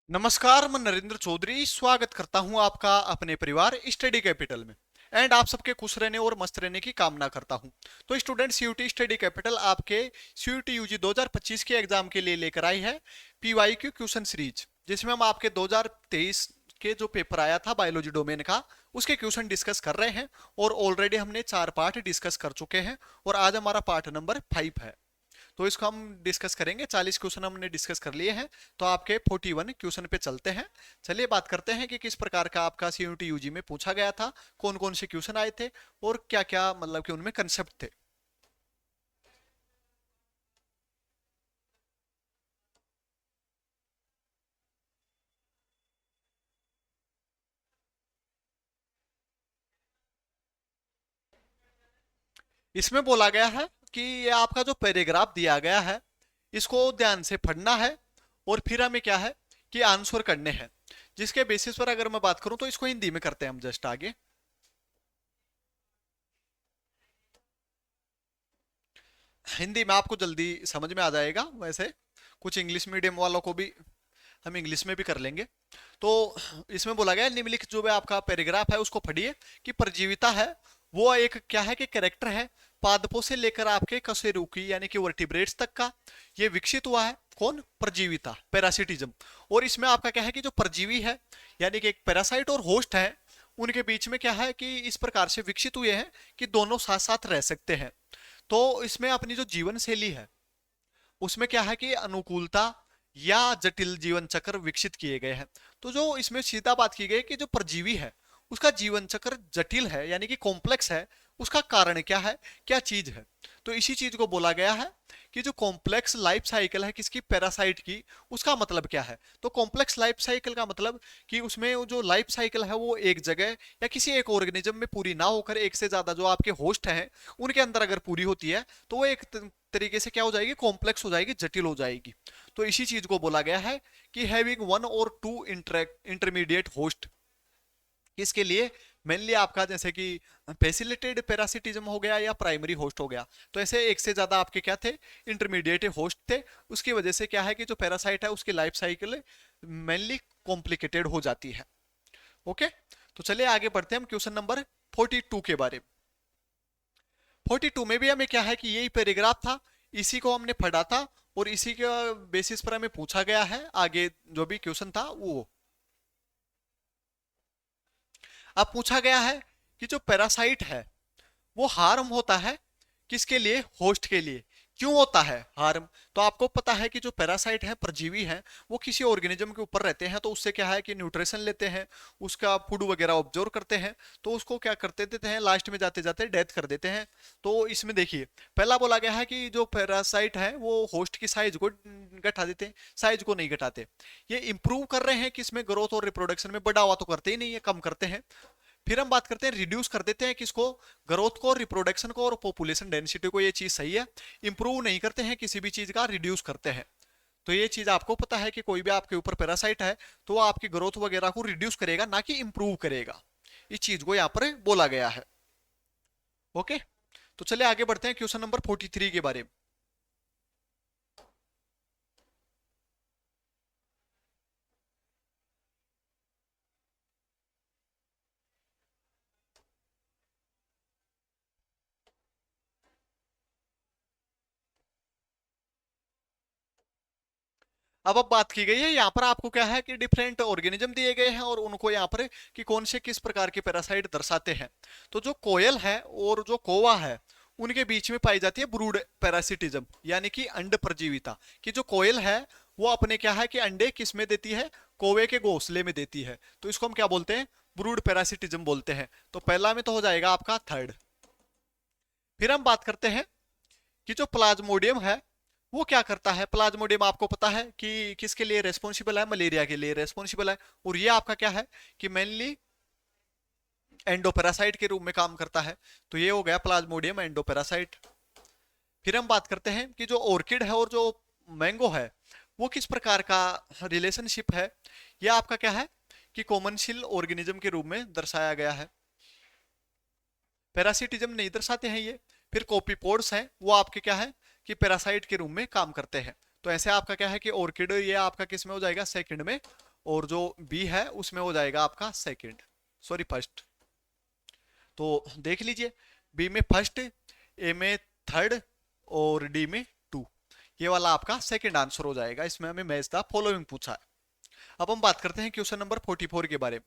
नमस्कार, मैं नरेंद्र चौधरी स्वागत करता हूं आपका अपने परिवार स्टडी कैपिटल में। एंड आप सबके खुश रहने और मस्त रहने की कामना करता हूं। तो स्टूडेंट, सीयूटी स्टडी कैपिटल आपके सीयूटी यूजी 2025 के एग्जाम के लिए लेकर आई है पीवाईक्यू क्वेश्चन सीरीज, जिसमें हम आपके 2023 के जो पेपर आया था बायोलॉजी डोमेन का, उसके क्वेश्चन डिस्कस कर रहे हैं। और ऑलरेडी हमने 4 पार्ट डिस्कस कर चुके हैं और आज हमारा पार्ट नंबर 5 है। तो इसको हम डिस्कस करेंगे। 40 क्वेश्चन हमने डिस्कस कर लिए हैं, तो आपके 41 क्वेश्चन पे चलते हैं। चलिए बात करते हैं कि किस प्रकार का आपका सीयूटी यूजी में पूछा गया था, कौन कौन से क्वेश्चन आए थे और क्या क्या मतलब कि उनमें कंसेप्ट थे। इसमें बोला गया है कि ये आपका जो पैराग्राफ दिया गया है, इसको ध्यान से पढ़ना है और फिर हमें क्या है कि आंसर करने हैं। जिसके बेसिस पर अगर मैं बात करूं तो इसको हिंदी में करते हैं हम जस्ट आगे। हिंदी में आपको जल्दी समझ में आ जाएगा। वैसे कुछ इंग्लिश मीडियम वालों को भी हम इंग्लिश में भी कर लेंगे। तो इसमें बोला गया है, निम्नलिखित जो है आपका पैराग्राफ है उसको पढ़िए कि परजीविता है वो एक क्या है कि कैरेक्टर है पादपों से लेकर आपके कशेरुकी यानी कि वर्टिब्रेट्स तक का। ये विकसित हुआ है कौन? परजीविता, पैरासिटिज्म। और इसमें आपका क्या है कि जो परजीवी है यानी कि एक पैरासाइट और होस्ट है, उनके बीच में क्या है कि इस प्रकार से विकसित हुए हैं कि दोनों साथ साथ रह सकते हैं। तो इसमें अपनी जो जीवन शैली है उसमें क्या है कि अनुकूलता या जटिल जीवन चक्र विकसित किए गए हैं। तो जो इसमें सीधा बात की गई कि जो परजीवी है उसका जीवन चक्र जटिल है यानी कि कॉम्प्लेक्स है। उसका कारण क्या है, क्या चीज है? तो इसी चीज को बोला गया है कि जो कॉम्प्लेक्स लाइफ साइकिल है किसकी? पैरासाइट की। उसका मतलब क्या है? तो कॉम्प्लेक्स लाइफ साइकिल का मतलब कि उसमें वो जो लाइफ साइकिल है वो एक जगह या किसी एक ऑर्गेनिज्म में पूरी ना होकर एक से ज्यादा जो आपके होस्ट हैं उनके अंदर अगर पूरी होती है तो वो एक तरीके से क्या हो जाएगी? कॉम्प्लेक्स हो जाएगी, जटिल हो जाएगी। तो इसी चीज को बोला गया है कि हैविंग वन और टू इंटरमीडिएट होस्ट। इसके लिए मेनली आपका जैसे कि फैसिलिटेटेड पैरासिटिज्म हो गया या प्राइमरी होस्ट हो गया। तो ऐसे एक से ज्यादा आपके क्या थे? इंटरमीडिएट होस्ट थे। उसकी वजह से क्या है कि जो पैरासाइट है उसकी लाइफ साइकिल मेनली कॉम्प्लिकेटेड हो जाती है। ओके, तो चलिए आगे बढ़ते हैं हम क्वेश्चन नंबर 42 के बारे में। 42 में भी हमें क्या है कि यही पैराग्राफ था, इसी को हमने पढ़ा था और इसी के बेसिस पर हमें पूछा गया है आगे जो भी क्वेश्चन था वो। अब पूछा गया है कि जो पैरासाइट है वो हार्म होता है किसके लिए? होस्ट के लिए। क्यों होता है हार्म? तो आपको पता है कि जो पैरासाइट है, परजीवी है, वो किसी ऑर्गेनिज्म के ऊपर रहते हैं तो उससे क्या है कि न्यूट्रिशन लेते हैं, उसका फूड वगैरह ऑब्जर्व करते हैं, तो उसको क्या करते देते हैं, लास्ट में जाते जाते डेथ कर देते हैं। तो इसमें देखिए पहला बोला गया है कि जो पैरासाइट है वो होस्ट की साइज को घटा देते हैं, साइज को नहीं घटाते। ये इंप्रूव कर रहे हैं किसमें? ग्रोथ और रिप्रोडक्शन में। बढ़ावा तो करते ही नहीं है, कम करते हैं। फिर हम बात करते हैं रिड्यूस कर देते हैं किसको? ग्रोथ को, रिप्रोडक्शन को और पॉपुलेशन डेंसिटी को। ये चीज सही है। इंप्रूव नहीं करते हैं किसी भी चीज का, रिड्यूस करते हैं। तो ये चीज आपको पता है कि कोई भी आपके ऊपर पैरासाइट है तो वो आपकी ग्रोथ वगैरह को रिड्यूस करेगा, ना कि इंप्रूव करेगा। इस चीज को यहाँ पर बोला गया है। ओके, तो चलिए आगे बढ़ते हैं क्वेश्चन नंबर 43 के बारे में। अब बात की गई है यहाँ पर आपको क्या है कि डिफरेंट ऑर्गेनिज्म दिए गए हैं और उनको यहाँ पर कि कौन से किस प्रकार के पैरासाइट दर्शाते हैं। तो जो कोयल है और जो कोवा है उनके बीच में पाई जाती है ब्रूड पैरासिटिज्म यानी कि अंड परजीविता। कि जो कोयल है वो अपने क्या है कि अंडे किस में देती है? कोवे के घोंसले में देती है। तो इसको हम क्या बोलते हैं? ब्रूड पैरासिटिज्म बोलते हैं। तो पहला में तो हो जाएगा आपका थर्ड। फिर हम बात करते हैं कि जो प्लाज्मोडियम है वो क्या करता है? प्लाज्मोडियम आपको पता है कि किसके लिए रेस्पॉन्सिबल है? मलेरिया के लिए रेस्पॉन्सिबल है। और ये आपका क्या है कि मेनली एंडोपेरासाइट के रूप में काम करता है। तो ये हो गया प्लाज्मोडियम एंडोपेरासाइट। फिर हम बात करते हैं कि जो ऑर्किड है और जो मैंगो है वो किस प्रकार का रिलेशनशिप है। यह आपका क्या है कि कॉमनशिल ऑर्गेनिज्म के रूप में दर्शाया गया है। पैरासिटिज्म नहीं दर्शाते हैं ये। फिर कॉपीपोड्स हैं वो आपके क्या है कि पैरासाइट के रूप में काम करते हैं। तो ऐसे आपका क्या है कि ऑर्किड ये आपका किस में हो जाएगा? सेकंड में और जो बी है उसमें हो जाएगा आपका सेकंड, सॉरी फर्स्ट। तो देख लीजिए, बी में फर्स्ट, ए में थर्ड और डी में टू। ये वाला आपका सेकंड आंसर हो जाएगा। इसमें हमें मैच द फॉलोइंग पूछा है। अब हम बात करते हैं क्वेश्चन नंबर 44 के बारे में।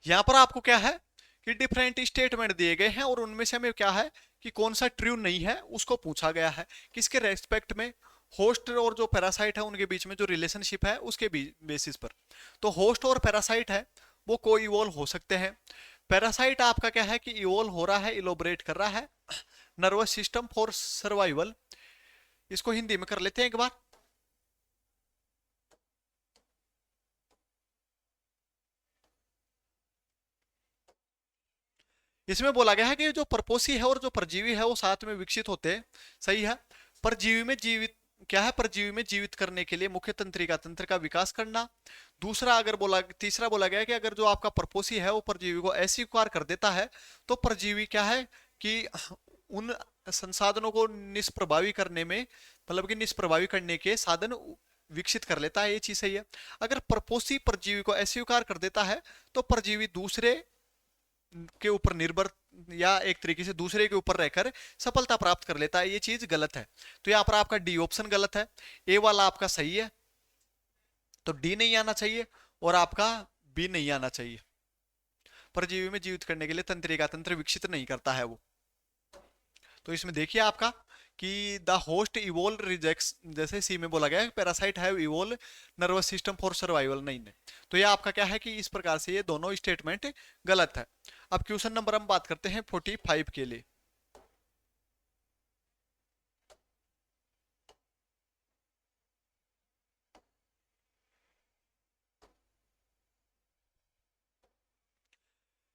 यहाँ पर आपको क्या है कि डिफरेंट स्टेटमेंट दिए गए हैं और उनमें से हमें क्या है कि कौन सा ट्रू नहीं है उसको पूछा गया है। किसके रेस्पेक्ट में? होस्ट और जो पैरासाइट है उनके बीच में जो रिलेशनशिप है उसके बेसिस पर। तो होस्ट और पैरासाइट है वो को इवोल्व हो सकते हैं। पैरासाइट आपका क्या है कि इवोल्व हो रहा है, इलोबरेट कर रहा है नर्वस सिस्टम फॉर सर्वाइवल। इसको हिंदी में कर लेते हैं एक बार। इसमें बोला गया है कि जो परपोषी है और जो परजीवी है वो साथ में विकसित होते हैं। सही है। परजीवी में जीवित क्या है? परजीवी में जीवित करने के लिए मुख्य तंत्रिका तंत्र का विकास करना। दूसरा अगर बोला, तीसरा बोला गया है कि अगर जो आपका परपोषी है वो परजीवी को अस्वीकार कर देता है तो परजीवी क्या है कि उन संसाधनों को निष्प्रभावी करने में, मतलब कि निष्प्रभावी करने के साधन विकसित कर लेता है। ये चीज सही है। अगर परपोषी परजीवी को अस्वीकार कर देता है तो परजीवी दूसरे के ऊपर निर्भर या एक तरीके से दूसरे के ऊपर रहकर सफलता प्राप्त कर लेता है। ये चीज गलत है। तो यहाँ पर आपका डी ऑप्शन गलत है। ए वाला आपका सही है। तो डी नहीं आना चाहिए और आपका बी नहीं आना चाहिए। परजीवी में जीवित करने के लिए तंत्रिका तंत्र विकसित नहीं करता है वो। तो इसमें देखिए आपका कि द होस्ट इवोल्व रिजेक्ट्स, जैसे सी में बोला गया है parasite have evolve nervous system for survival, नहीं नहीं। तो ये आपका क्या है कि इस प्रकार से ये दोनों स्टेटमेंट गलत है। अब क्वेश्चन नंबर हम बात करते हैं 45 के लिए।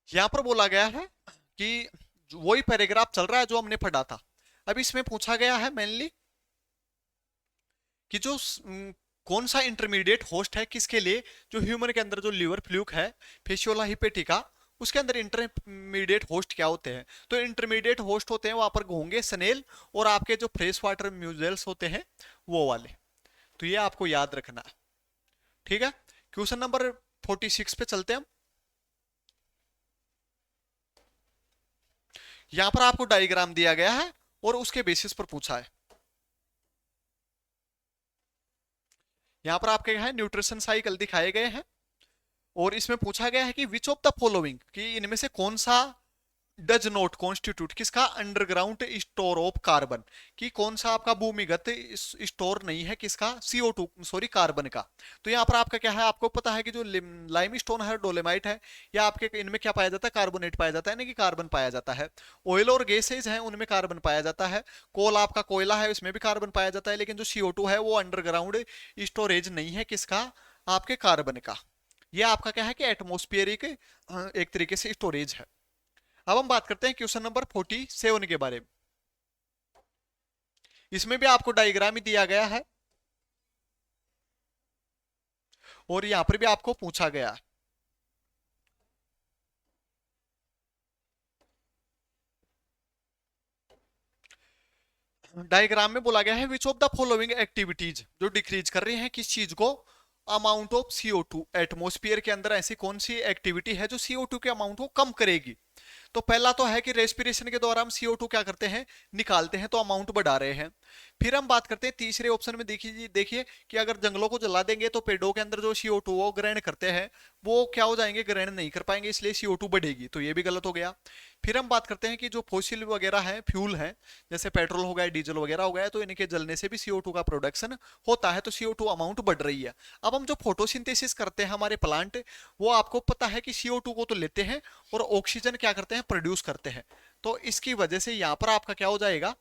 यहां पर बोला गया है कि वही पैराग्राफ चल रहा है जो हमने पढ़ा था। अब इसमें पूछा गया है मेनली कि जो कौन सा इंटरमीडिएट होस्ट है किसके लिए, जो ह्यूमन के अंदर जो लीवर फ्लूक है फेशियोला हिपेटिका, उसके अंदर इंटरमीडिएट होस्ट क्या होते हैं? तो इंटरमीडिएट होस्ट होते हैं वहां पर घोंगे, स्नेल और आपके जो फ्रेश वाटर म्यूजल्स होते हैं वो वाले। तो ये आपको याद रखना है। ठीक है। क्वेश्चन नंबर 46 पे चलते हैं हम। यहां पर आपको डायग्राम दिया गया है और उसके बेसिस पर पूछा है। यहां पर आपके है न्यूट्रिशन साइकिल दिखाए गए हैं और इसमें पूछा गया है कि विच ऑफ द फॉलोइंग, कि इनमें से कौन सा डज नॉट कॉन्स्टिट्यूट किसका अंडरग्राउंड स्टोर ऑफ कार्बन, कि कौन सा आपका भूमिगत स्टोर नहीं है किसका CO2, सॉरी कार्बन का। तो यहाँ पर आपका क्या है, आपको पता है कि जो लाइम स्टोन है, डोलेमाइट है, या आपके इनमें क्या पाया जाता है? कार्बोनेट पाया जाता है ना, कि कार्बन पाया जाता है। ऑयल और गैसेज हैं उनमें कार्बन पाया जाता है। कोल आपका कोयला है उसमें भी कार्बन पाया जाता है। लेकिन जो CO2 है वो अंडरग्राउंड स्टोरेज नहीं है किसका? आपके कार्बन का। ये आपका क्या है कि एटमोस्फियरिक एक तरीके से स्टोरेज है। अब हम बात करते हैं क्वेश्चन नंबर 47 के बारे में। इसमें भी आपको डायग्राम ही दिया गया है और यहां पर भी आपको पूछा गया है। डायग्राम में बोला गया है which of the following activities, जो डिक्रीज कर रही हैं किस चीज को? अमाउंट ऑफ CO2 एटमोस्फियर के अंदर। ऐसी कौन सी एक्टिविटी है जो CO2 के अमाउंट को कम करेगी? तो पहला तो है कि रेस्पिरेशन के द्वारा हम CO2 क्या करते हैं? निकालते हैं, तो अमाउंट बढ़ा रहे हैं। फिर हम बात करते हैं तीसरे ऑप्शन में। देखिए देखिए कि अगर जंगलों को जला देंगे तो पेड़ों के अंदर जो CO2 वो ग्रहण करते हैं वो क्या हो जाएंगे? ग्रहण नहीं कर पाएंगे, इसलिए CO2 बढ़ेगी। तो ये भी गलत हो गया। फिर हम बात करते हैं कि जो फॉसिल वगैरह है, फ्यूल है, जैसे पेट्रोल हो गया, डीजल वगैरह हो गया, तो इनके जलने से भी CO2 का प्रोडक्शन होता है, तो CO2 अमाउंट बढ़ रही है। अब हम जो फोटोसिंथेसिस करते हैं हमारे प्लांट, वो आपको पता है कि CO2 को तो लेते हैं और ऑक्सीजन क्या करते हैं? प्रोड्यूस करते हैं। तो इसकी वजह से यहाँ पर आपका क्या हो जाएगा?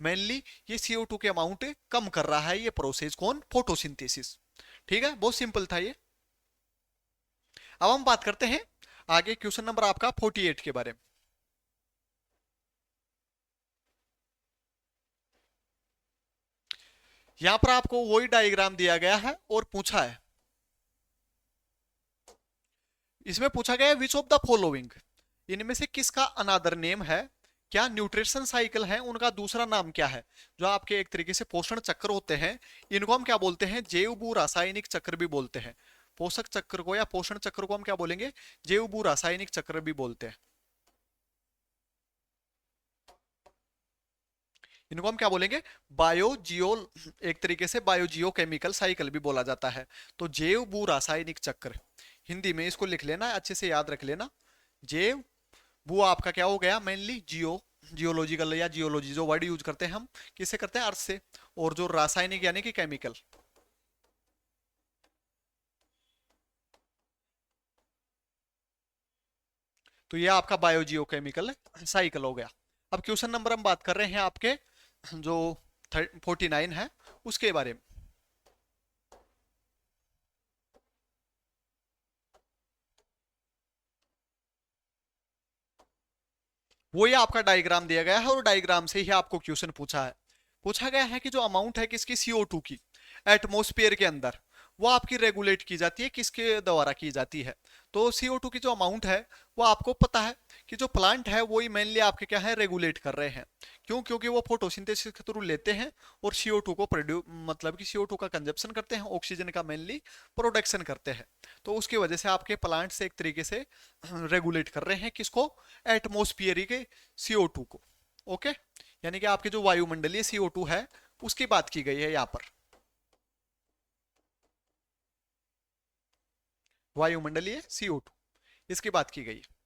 मेनली ये CO2 के अमाउंट कम कर रहा है ये प्रोसेस। कौन? फोटोसिंथेसिस। ठीक है, बहुत सिंपल था ये। अब हम बात करते हैं आगे क्वेश्चन नंबर आपका 48 के बारे में। यहां पर आपको वही डायग्राम दिया गया है और पूछा है इसमें पूछा गया है विच ऑफ द फॉलोइंग, इनमें से किसका अनादर नेम है, क्या न्यूट्रिशन साइकिल है उनका दूसरा नाम क्या है। जो आपके एक तरीके से पोषण चक्र होते हैं, इनको हम क्या बोलते हैं, जैव भू रासायनिक चक्र भी बोलते हैं। पोषक चक्र को या पोषण चक्र को हम क्या बोलेंगे, जैव भू रासायनिक चक्र भी बोलते हैं। इनको हम क्या बोलेंगे, बायोजियो, एक तरीके से बायोजियो केमिकल साइकिल भी बोला जाता है। तो जैव भू रासायनिक चक्र, हिंदी में इसको लिख लेना, अच्छे से याद रख लेना। जैव भू आपका क्या हो गया, मेनली जियो, जियोलॉजिकल या जियोलॉजी जो वर्ड यूज करते हैं हम, किससे करते हैं, अर्थ से। और जो रासायनिक यानी कि केमिकल, तो ये आपका बायोजियो केमिकल साइकिल हो गया। अब क्वेश्चन नंबर हम बात कर रहे हैं आपके जो 49 है उसके बारे में। वो ये आपका डायग्राम दिया गया है और डायग्राम से ही आपको क्वेश्चन पूछा है। पूछा गया है कि जो अमाउंट है किसकी, CO2 की एटमॉस्फेयर के अंदर, वो आपकी रेगुलेट की जाती है, किसके द्वारा की जाती है। तो CO2 की जो अमाउंट है वो आपको पता है कि जो प्लांट है वो ही मेनली आपके क्या है, रेगुलेट कर रहे हैं। क्यों, क्योंकि वो फोटोसिंथेसिस के थ्रू लेते हैं और CO2 को प्रोड्यूस, मतलब कि CO2 का कंजप्शन करते हैं, ऑक्सीजन का मेनली प्रोडक्शन करते हैं। तो उसकी वजह से आपके प्लांट से एक तरीके से रेगुलेट कर रहे हैं किसको, एटमोस्फियर के CO2 को। ओके, यानी कि आपके जो वायुमंडलीय CO2 है उसकी बात की गई है यहाँ पर, वायुमंडलीय CO2 इसकी बात की गई है।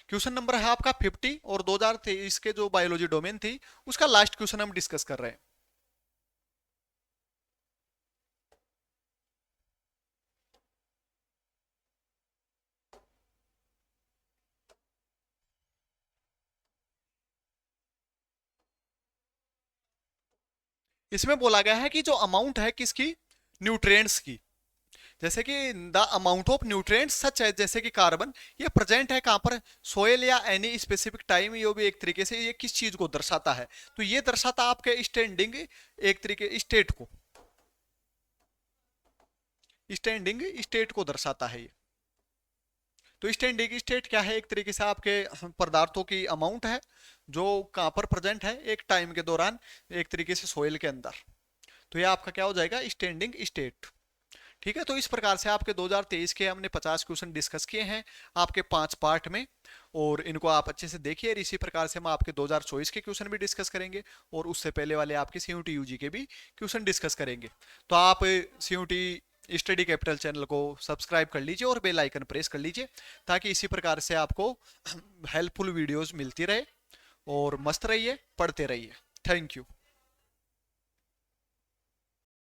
क्वेश्चन नंबर है आपका 50 और 2023 के जो बायोलॉजी डोमेन थी उसका लास्ट क्वेश्चन हम डिस्कस कर रहे हैं। इसमें बोला गया है कि जो अमाउंट है किसकी, न्यूट्रिएंट्स की, जैसे कि द अमाउंट ऑफ न्यूट्रिएंट्स सच है, जैसे कि कार्बन, ये प्रेजेंट है कहां पर, सोयल या एनी स्पेसिफिक टाइम, ये भी एक तरीके से ये किस चीज को दर्शाता है, तो ये दर्शाता आपके स्टैंडिंग एक तरीके स्टेट को, स्टैंडिंग स्टेट को दर्शाता है ये। तो स्टैंडिंग स्टेट क्या है, एक तरीके से आपके पदार्थों की अमाउंट है जो कहां पर प्रेजेंट है एक टाइम के दौरान, एक तरीके से सोयल के अंदर। तो ये आपका क्या हो जाएगा, स्टैंडिंग स्टेट। ठीक है, तो इस प्रकार से आपके 2023 के हमने 50 क्वेश्चन डिस्कस किए हैं आपके 5 पार्ट में, और इनको आप अच्छे से देखिए। इसी प्रकार से हम आपके 2024 के क्वेश्चन भी डिस्कस करेंगे और उससे पहले वाले आपके CUT UG के भी क्वेश्चन डिस्कस करेंगे। तो आप CUT स्टडी कैपिटल चैनल को सब्सक्राइब कर लीजिए और बेल आइकन प्रेस कर लीजिए, ताकि इसी प्रकार से आपको हेल्पफुल वीडियोस मिलती रहे। और मस्त रहिए, पढ़ते रहिए। Thank you.